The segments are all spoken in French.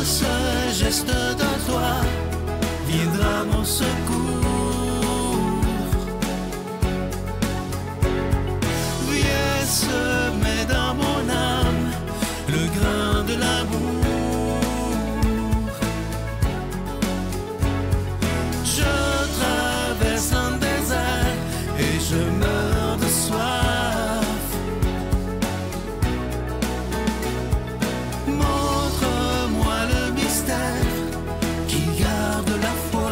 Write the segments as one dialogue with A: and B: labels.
A: ce geste de toi viendra mon secours. Viens semer dans mon âme le grain de l'amour. Je traverse un désert et je meurs de soif. Montre-moi le mystère qui garde la foi.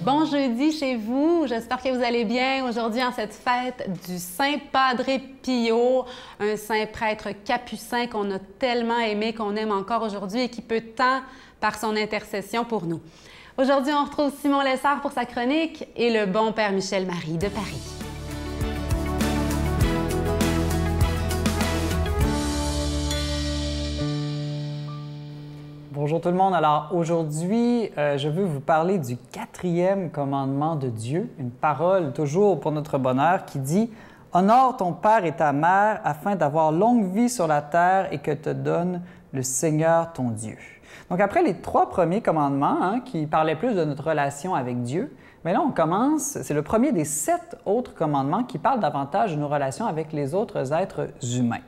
B: Bon jeudi chez vous, j'espère que vous allez bien aujourd'hui en cette fête du Saint Padre Pio, un saint prêtre capucin qu'on a tellement aimé, qu'on aime encore aujourd'hui et qui peut tant par son intercession pour nous. Aujourd'hui, on retrouve Simon Lessard pour sa chronique et le bon Père Michel Marie de Paris.
C: Bonjour tout le monde. Alors aujourd'hui, je veux vous parler du 4e commandement de Dieu, une parole toujours pour notre bonheur qui dit « Honore ton père et ta mère afin d'avoir longue vie sur la terre et que te donne le Seigneur ton Dieu. » Donc après les 3 premiers commandements qui parlaient plus de notre relation avec Dieu, mais là on commence, c'est le premier des 7 autres commandements qui parlent davantage de nos relations avec les autres êtres humains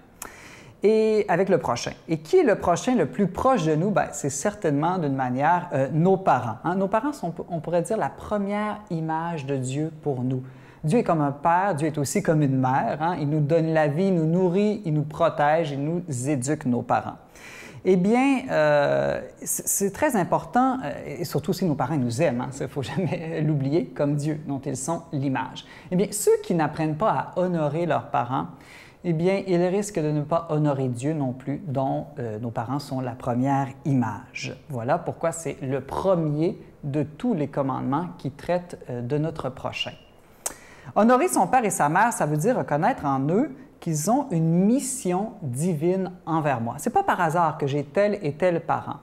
C: et avec le prochain. Et qui est le prochain le plus proche de nous? C'est certainement d'une manière nos parents. Nos parents sont, on pourrait dire, la première image de Dieu pour nous. Dieu est comme un père, Dieu est aussi comme une mère. Il nous donne la vie, il nous nourrit, il nous protège, il nous éduque, nos parents. Eh bien, c'est très important, et surtout si nos parents nous aiment, il ne faut jamais l'oublier, comme Dieu, dont ils sont l'image. Eh bien, ceux qui n'apprennent pas à honorer leurs parents, eh bien, ils risquent de ne pas honorer Dieu non plus, dont nos parents sont la première image. Voilà pourquoi c'est le premier de tous les commandements qui traitent de notre prochain. Honorer son père et sa mère, ça veut dire reconnaître en eux qu'ils ont une mission divine envers moi. Ce n'est pas par hasard que j'ai tel et tel parent,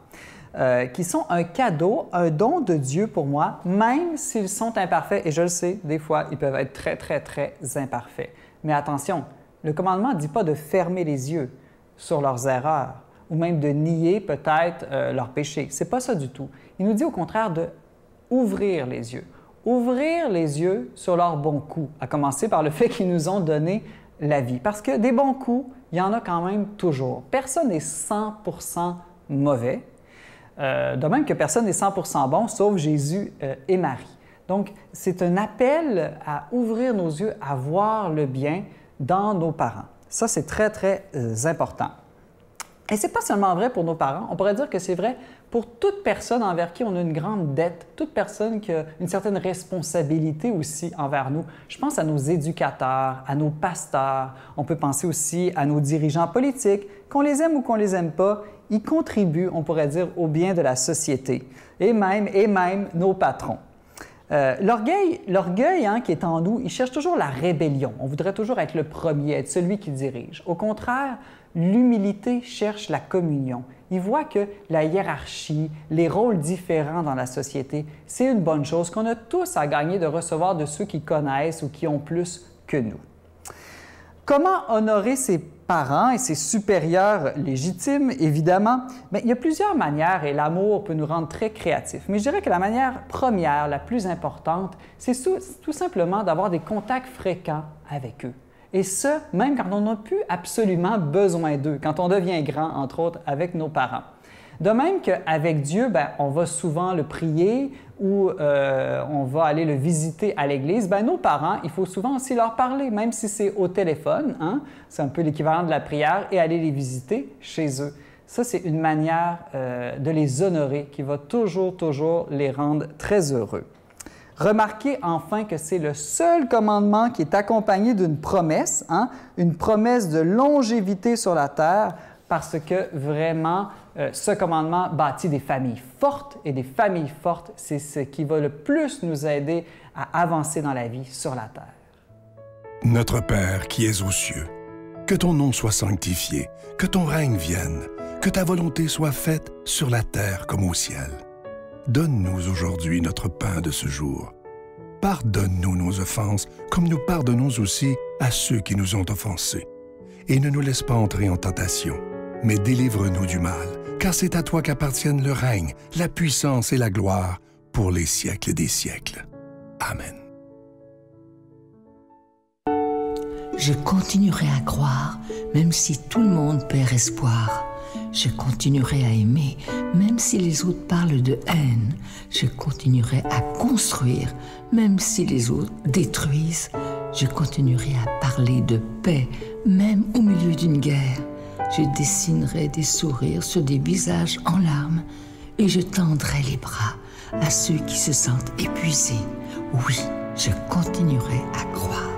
C: qui sont un cadeau, un don de Dieu pour moi, même s'ils sont imparfaits. Et je le sais, des fois, ils peuvent être très, très, très imparfaits. Mais attention, le commandement ne dit pas de fermer les yeux sur leurs erreurs ou même de nier peut-être leurs péchés. Ce n'est pas ça du tout. Il nous dit au contraire d'ouvrir les yeux. Ouvrir les yeux sur leurs bons coups, à commencer par le fait qu'ils nous ont donné la vie. Parce que des bons coups, il y en a quand même toujours. Personne n'est 100% mauvais, de même que personne n'est 100% bon, sauf Jésus et Marie. Donc, c'est un appel à ouvrir nos yeux, à voir le bien dans nos parents. Ça, c'est très, très important. Et ce n'est pas seulement vrai pour nos parents, on pourrait dire que c'est vrai pour toute personne envers qui on a une grande dette, toute personne qui a une certaine responsabilité aussi envers nous. Je pense à nos éducateurs, à nos pasteurs, on peut penser aussi à nos dirigeants politiques, qu'on les aime ou qu'on les aime pas, ils contribuent, on pourrait dire, au bien de la société, et même nos patrons. L'orgueil qui est en nous, il cherche toujours la rébellion. On voudrait toujours être le premier, être celui qui dirige. Au contraire, l'humilité cherche la communion. Il voit que la hiérarchie, les rôles différents dans la société, c'est une bonne chose qu'on a tous à gagner de recevoir de ceux qui connaissent ou qui ont plus que nous. Comment honorer ses parents et ses supérieurs légitimes, évidemment? Bien, il y a plusieurs manières et l'amour peut nous rendre très créatifs. Mais je dirais que la manière première, la plus importante, c'est tout simplement d'avoir des contacts fréquents avec eux. Et ce, même quand on n'a plus absolument besoin d'eux, quand on devient grand, entre autres, avec nos parents. De même qu'avec Dieu, on va souvent le prier ou on va aller le visiter à l'église, nos parents, il faut souvent aussi leur parler, même si c'est au téléphone, c'est un peu l'équivalent de la prière, et aller les visiter chez eux. Ça, c'est une manière de les honorer qui va toujours les rendre très heureux. Remarquez enfin que c'est le seul commandement qui est accompagné d'une promesse, une promesse de longévité sur la terre, parce que vraiment, ce commandement bâtit des familles fortes, et des familles fortes, c'est ce qui va le plus nous aider à avancer dans la vie sur la terre.
D: Notre Père qui es aux cieux, que ton nom soit sanctifié, que ton règne vienne, que ta volonté soit faite sur la terre comme au ciel. Donne-nous aujourd'hui notre pain de ce jour. Pardonne-nous nos offenses, comme nous pardonnons aussi à ceux qui nous ont offensés. Et ne nous laisse pas entrer en tentation, mais délivre-nous du mal, car c'est à toi qu'appartiennent le règne, la puissance et la gloire pour les siècles des siècles. Amen.
E: Je continuerai à croire, même si tout le monde perd espoir. Je continuerai à aimer, même si les autres parlent de haine. Je continuerai à construire, même si les autres détruisent. Je continuerai à parler de paix, même au milieu d'une guerre. Je dessinerai des sourires sur des visages en larmes et je tendrai les bras à ceux qui se sentent épuisés. Oui, je continuerai à croire.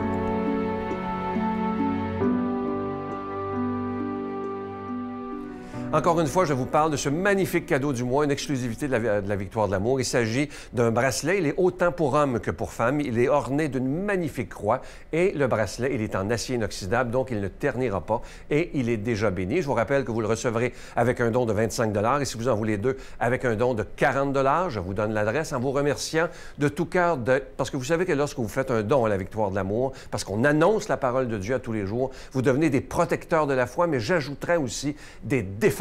F: Encore une fois, je vous parle de ce magnifique cadeau du mois, une exclusivité de la Victoire de l'amour. Il s'agit d'un bracelet. Il est autant pour hommes que pour femmes. Il est orné d'une magnifique croix et le bracelet, il est en acier inoxydable, donc il ne ternira pas et il est déjà béni. Je vous rappelle que vous le recevrez avec un don de 25 $ et si vous en voulez deux, avec un don de 40 $. Je vous donne l'adresse en vous remerciant de tout cœur parce que vous savez que lorsque vous faites un don à la Victoire de l'amour, parce qu'on annonce la parole de Dieu à tous les jours, vous devenez des protecteurs de la foi, mais j'ajouterais aussi des défenseurs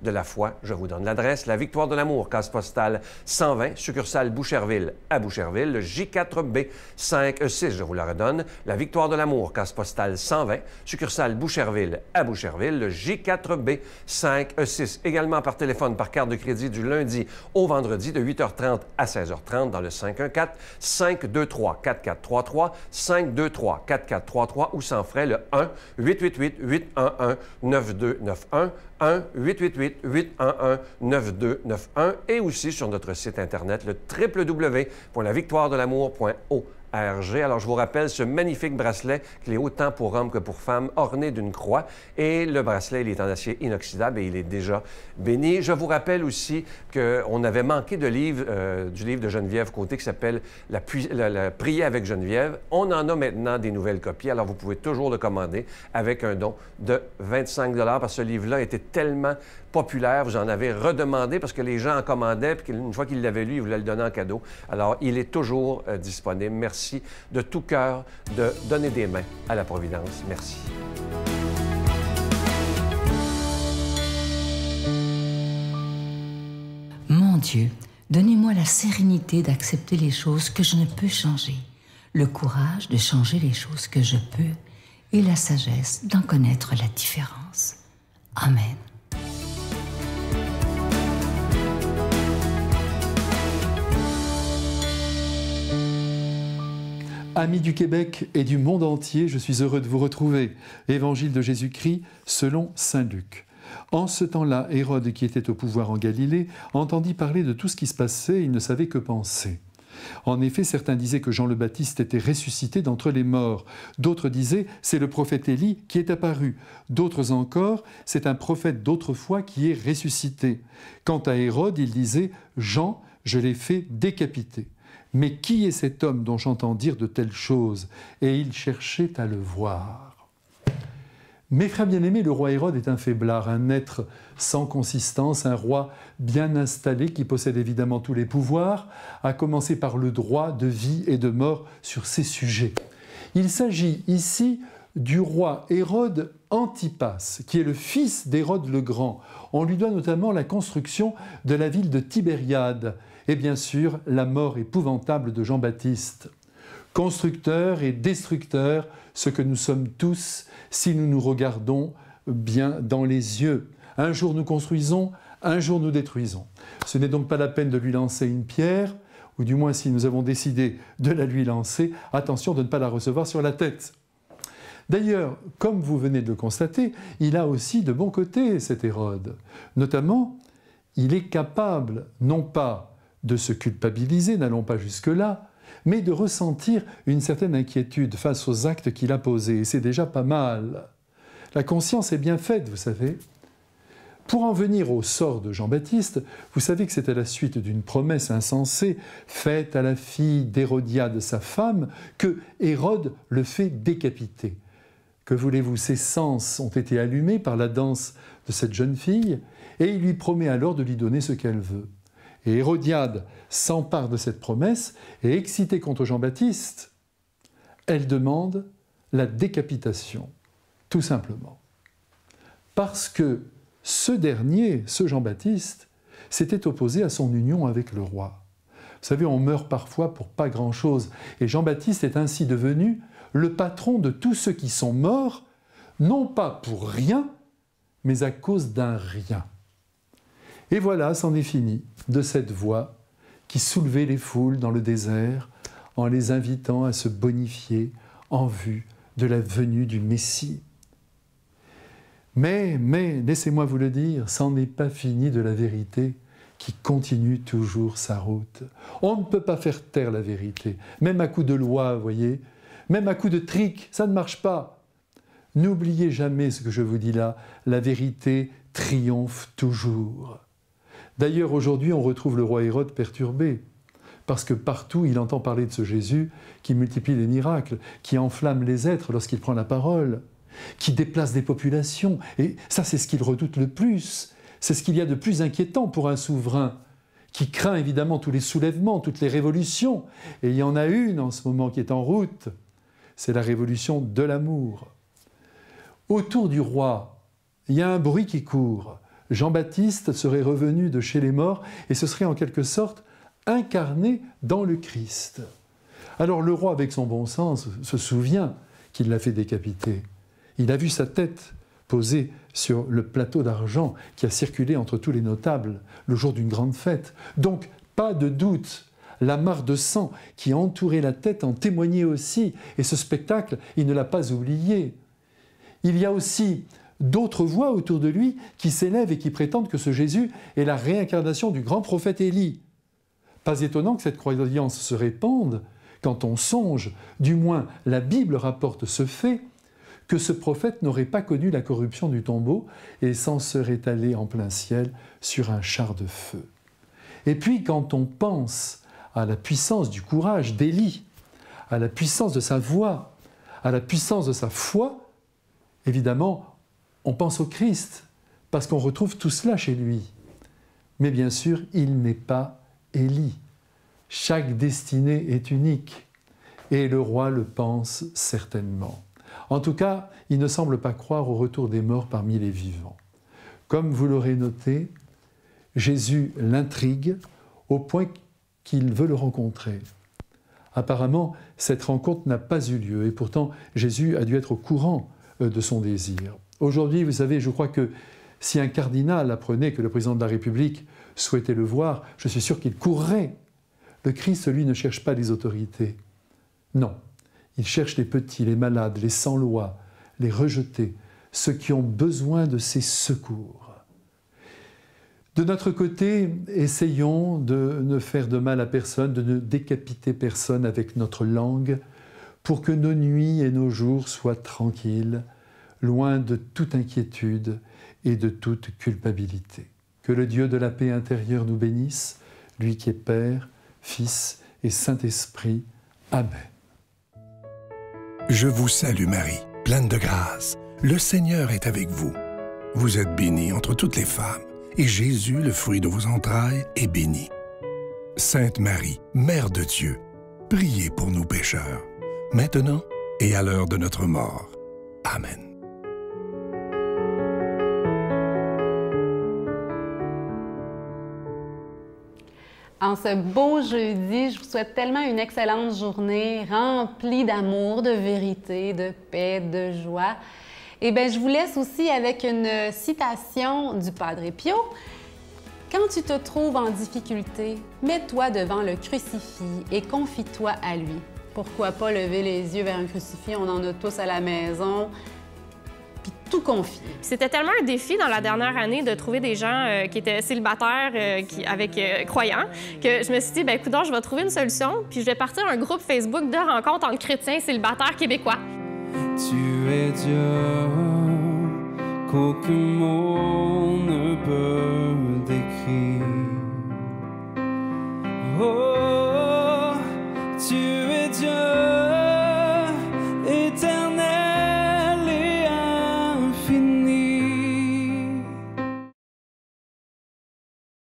F: de la foi. Je vous donne l'adresse, la Victoire de l'amour, case postale 120, succursale Boucherville à Boucherville, le J4B 5E6, je vous la redonne, la Victoire de l'amour, case postale 120, succursale Boucherville à Boucherville, le J4B 5E6. Également par téléphone, par carte de crédit du lundi au vendredi de 8h30 à 16h30 dans le 514-523-4433, 523-4433 ou sans frais le 1-888-811-9291, 1-888-811-9291 et aussi sur notre site Internet, le www.lavictoiredelamour.org. Alors, je vous rappelle ce magnifique bracelet qui est autant pour hommes que pour femmes, orné d'une croix. Et le bracelet, il est en acier inoxydable et il est déjà béni. Je vous rappelle aussi qu'on avait manqué de livre, du livre de Geneviève Côté qui s'appelle la Prier avec Geneviève. On en a maintenant des nouvelles copies. Alors, vous pouvez toujours le commander avec un don de 25 $ parce que ce livre-là était tellement populaire. Vous en avez redemandé parce que les gens en commandaient puis une fois qu'ils l'avaient lu, ils voulaient le donner en cadeau. Alors, il est toujours disponible. Merci de tout cœur de donner des mains à la Providence. Merci.
E: Mon Dieu, donnez-moi la sérénité d'accepter les choses que je ne peux changer, le courage de changer les choses que je peux et la sagesse d'en connaître la différence. Amen.
G: Amis du Québec et du monde entier, je suis heureux de vous retrouver. Évangile de Jésus-Christ selon saint Luc. En ce temps-là, Hérode, qui était au pouvoir en Galilée, entendit parler de tout ce qui se passait et il ne savait que penser. En effet, certains disaient que Jean le Baptiste était ressuscité d'entre les morts. D'autres disaient « c'est le prophète Élie qui est apparu ». D'autres encore « c'est un prophète d'autrefois qui est ressuscité ». Quant à Hérode, il disait « Jean, je l'ai fait décapiter ». Mais qui est cet homme dont j'entends dire de telles choses ? Et il cherchait à le voir. Mes frères bien-aimés, le roi Hérode est un faiblard, un être sans consistance, un roi bien installé qui possède évidemment tous les pouvoirs, à commencer par le droit de vie et de mort sur ses sujets. Il s'agit ici du roi Hérode Antipas, qui est le fils d'Hérode le Grand. On lui doit notamment la construction de la ville de Tibériade, et bien sûr la mort épouvantable de Jean-Baptiste. Constructeur et destructeur, ce que nous sommes tous si nous nous regardons bien dans les yeux. Un jour nous construisons, un jour nous détruisons. Ce n'est donc pas la peine de lui lancer une pierre, ou du moins si nous avons décidé de la lui lancer, attention de ne pas la recevoir sur la tête. D'ailleurs, comme vous venez de le constater, il a aussi de bons côtés, cet Hérode. Notamment, il est capable, non pas de se culpabiliser, n'allons pas jusque-là, mais de ressentir une certaine inquiétude face aux actes qu'il a posés, et c'est déjà pas mal. La conscience est bien faite, vous savez. Pour en venir au sort de Jean-Baptiste, vous savez que c'est à la suite d'une promesse insensée faite à la fille d'Hérodiade, sa femme, que Hérode le fait décapiter. Que voulez-vous, ses sens ont été allumés par la danse de cette jeune fille, et il lui promet alors de lui donner ce qu'elle veut. Et Hérodiade s'empare de cette promesse et, excitée contre Jean-Baptiste, elle demande la décapitation, tout simplement. Parce que ce dernier, ce Jean-Baptiste, s'était opposé à son union avec le roi. Vous savez, on meurt parfois pour pas grand-chose. Et Jean-Baptiste est ainsi devenu le patron de tous ceux qui sont morts, non pas pour rien, mais à cause d'un rien. Et voilà, c'en est fini de cette voix qui soulevait les foules dans le désert en les invitant à se bonifier en vue de la venue du Messie. Mais, laissez-moi vous le dire, c'en n'est pas fini de la vérité qui continue toujours sa route. On ne peut pas faire taire la vérité, même à coup de loi, voyez, même à coup de trick, ça ne marche pas. N'oubliez jamais ce que je vous dis là, la vérité triomphe toujours. D'ailleurs, aujourd'hui, on retrouve le roi Hérode perturbé, parce que partout, il entend parler de ce Jésus qui multiplie les miracles, qui enflamme les êtres lorsqu'il prend la parole, qui déplace des populations. Et ça, c'est ce qu'il redoute le plus. C'est ce qu'il y a de plus inquiétant pour un souverain, qui craint évidemment tous les soulèvements, toutes les révolutions. Et il y en a une en ce moment qui est en route, c'est la révolution de l'amour. Autour du roi, il y a un bruit qui court. Jean-Baptiste serait revenu de chez les morts et ce serait en quelque sorte incarné dans le Christ. Alors le roi, avec son bon sens, se souvient qu'il l'a fait décapiter. Il a vu sa tête posée sur le plateau d'argent qui a circulé entre tous les notables le jour d'une grande fête. Donc, pas de doute, la mare de sang qui entourait la tête en témoignait aussi, et ce spectacle, il ne l'a pas oublié. Il y a aussi d'autres voix autour de lui qui s'élèvent et qui prétendent que ce Jésus est la réincarnation du grand prophète Élie. Pas étonnant que cette croyance se répande quand on songe, du moins la Bible rapporte ce fait, que ce prophète n'aurait pas connu la corruption du tombeau et s'en serait allé en plein ciel sur un char de feu. Et puis quand on pense à la puissance du courage d'Élie, à la puissance de sa voix, à la puissance de sa foi, évidemment, on pense au Christ, parce qu'on retrouve tout cela chez lui. Mais bien sûr, il n'est pas Élie. Chaque destinée est unique, et le roi le pense certainement. En tout cas, il ne semble pas croire au retour des morts parmi les vivants. Comme vous l'aurez noté, Jésus l'intrigue au point qu'il veut le rencontrer. Apparemment, cette rencontre n'a pas eu lieu, et pourtant Jésus a dû être au courant de son désir. Aujourd'hui, vous savez, je crois que si un cardinal apprenait que le président de la République souhaitait le voir, je suis sûr qu'il courrait. Le Christ, lui, ne cherche pas les autorités. Non. Il cherche les petits, les malades, les sans-loi, les rejetés, ceux qui ont besoin de ses secours. De notre côté, essayons de ne faire de mal à personne, de ne décapiter personne avec notre langue, pour que nos nuits et nos jours soient tranquilles, loin de toute inquiétude et de toute culpabilité. Que le Dieu de la paix intérieure nous bénisse, lui qui est Père, Fils et Saint-Esprit. Amen.
D: Je vous salue Marie, pleine de grâce. Le Seigneur est avec vous. Vous êtes bénie entre toutes les femmes, et Jésus, le fruit de vos entrailles, est béni. Sainte Marie, Mère de Dieu, priez pour nous pécheurs, maintenant et à l'heure de notre mort. Amen.
B: En ce beau jeudi, je vous souhaite tellement une excellente journée, remplie d'amour, de vérité, de paix, de joie. Et bien, je vous laisse aussi avec une citation du Padre Pio. Quand tu te trouves en difficulté, mets-toi devant le crucifix et confie-toi à lui. Pourquoi pas lever les yeux vers un crucifix? On en a tous à la maison. Puis tout confier.
H: C'était tellement un défi dans la dernière année de trouver des gens qui étaient célibataires, croyants, que je me suis dit, ben écoute, je vais trouver une solution, puis je vais partir un groupe Facebook de rencontres entre chrétiens célibataires québécois.
A: Tu es Dieu, qu'aucun mot ne peut décrire. Oh,